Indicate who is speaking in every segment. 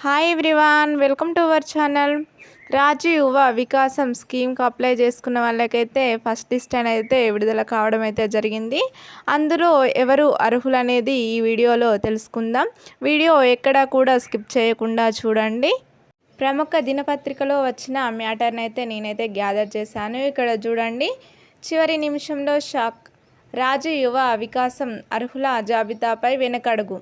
Speaker 1: Hi everyone, welcome to our channel. Rajiv Yuva Vikasam స్కీమ్కి apply చేసుకున్న వాళ్ళకైతే first list అయితే విడుదల కావడం అయితే జరిగింది. అందులో ఎవరు అర్హులు అనేది ఈ వీడియోలో తెలుసుకుందాం. వీడియో ఎక్కడా కూడా స్కిప్ చేయకుండా చూడండి. ప్రముఖ దినపత్రికలో వచ్చిన మ్యాటర్ని అయితే నేనైతే గ్యాదర్ చేశాను. ఇక్కడ చూడండి, చివరి నిమిషంలో షాక్, రాజీవ్ యువ వికాసం అర్హుల జాబితాపై వెనకడుగు.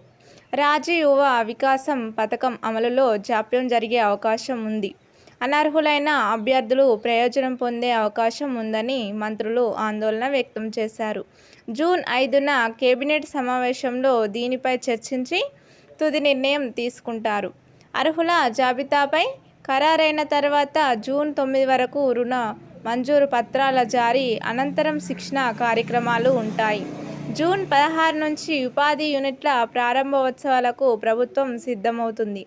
Speaker 1: రాజీవ్ యువ వికాసం పథకం అమలులో జాప్యం జరిగే అవకాశం ఉంది. అనర్హులైన అభ్యర్థులు ప్రయోజనం పొందే అవకాశం ఉందని మంత్రులు ఆందోళన వ్యక్తం చేశారు. జూన్ 5న కేబినెట్ సమావేశంలో దీనిపై చర్చించి తుది నిర్ణయం తీసుకుంటారు. అర్హుల జాబితాపై ఖరారైన తర్వాత జూన్ 9 వరకు రుణ మంజూరు పత్రాల జారీ అనంతరం శిక్షణ కార్యక్రమాలు ఉంటాయి. జూన్ 16 నుంచి ఉపాధి యూనిట్ల ప్రారంభోత్సవాలకు ప్రభుత్వం సిద్ధమవుతుంది.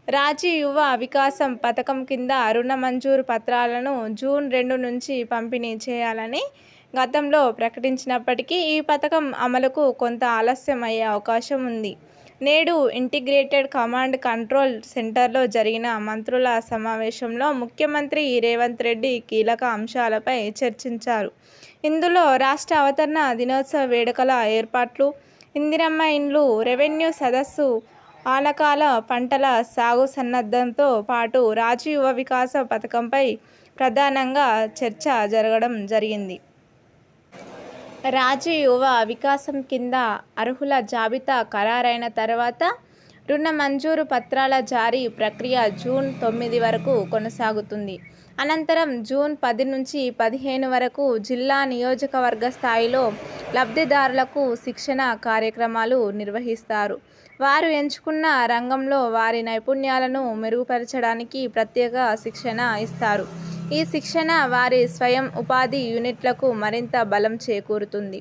Speaker 1: రాజీవ్ యువ వికాసం పథకం కింద రుణ మంజూరు పత్రాలను జూన్ 2 నుంచి పంపిణీ చేయాలని గతంలో ప్రకటించినప్పటికీ ఈ పథకం అమలుకు కొంత ఆలస్యం అయ్యే అవకాశం ఉంది. నేడు ఇంటిగ్రేటెడ్ కమాండ్ కంట్రోల్ సెంటర్లో జరిగిన మంత్రుల సమావేశంలో ముఖ్యమంత్రి రేవంత్ రెడ్డి కీలక అంశాలపై చర్చించారు. ఇందులో రాష్ట్ర అవతరణ దినోత్సవ వేడుకల ఏర్పాట్లు, ఇందిరమ్మ ఇండ్లు, రెవెన్యూ సదస్సు, ఆనకాల పంటల సాగు సన్నద్ధంతో పాటు రాజీవ్ యువ వికాస పథకంపై ప్రధానంగా చర్చ జరగడం జరిగింది. రాజీవ్ యువ వికాసం కింద అర్హుల జాబితా ఖరారైన తర్వాత రుణ మంజూరు పత్రాల జారీ ప్రక్రియ జూన్ 9 వరకు కొనసాగుతుంది. అనంతరం జూన్ 10 నుంచి 15 వరకు జిల్లా నియోజకవర్గ స్థాయిలో లబ్ధిదారులకు శిక్షణ కార్యక్రమాలు నిర్వహిస్తారు. వారు ఎంచుకున్న రంగంలో వారి నైపుణ్యాలను మెరుగుపరచడానికి ప్రత్యేక శిక్షణ ఇస్తారు. ఈ శిక్షణ వారి స్వయం ఉపాధి యూనిట్లకు మరింత బలం చేకూరుతుంది.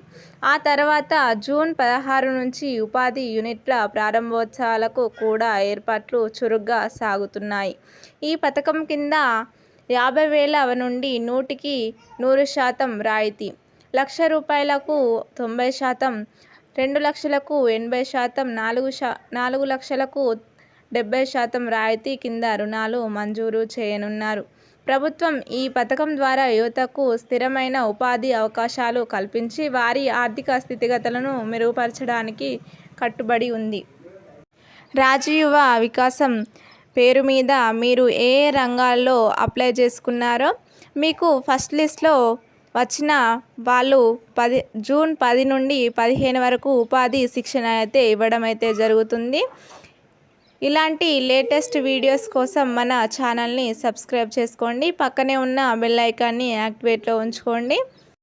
Speaker 1: ఆ తర్వాత జూన్ 16 నుంచి ఉపాధి యూనిట్ల ప్రారంభోత్సవాలకు కూడా ఏర్పాట్లు చురుగ్గా సాగుతున్నాయి. ఈ పథకం కింద 50,000 నుండి 100కి 100% రాయితీ, ₹1,00,000కు 90%, 2 లక్షలకు 80%, 4 లక్షలకు 70% రాయితీ కింద రుణాలు మంజూరు చేయనున్నారు. ప్రభుత్వం ఈ పథకం ద్వారా యువతకు స్థిరమైన ఉపాధి అవకాశాలు కల్పించి వారి ఆర్థిక స్థితిగతులను మెరుగుపరచడానికి కట్టుబడి ఉంది. రాజీవ్ యువ వికాసం పేరు మీద మీరు ఏ రంగాల్లో అప్లై చేసుకున్నారో మీకు ఫస్ట్ లిస్ట్లో వచ్చిన వాళ్ళు జూన్ 10 నుండి 15 వరకు ఉపాధి శిక్షణ అయితే ఇవ్వడం అయితే జరుగుతుంది. ఇలాంటి లేటెస్ట్ వీడియోస్ కోసం మన ఛానల్ని సబ్స్క్రైబ్ చేసుకోండి. పక్కనే ఉన్న బెల్ ఐకాన్ని యాక్టివేట్లో ఉంచుకోండి.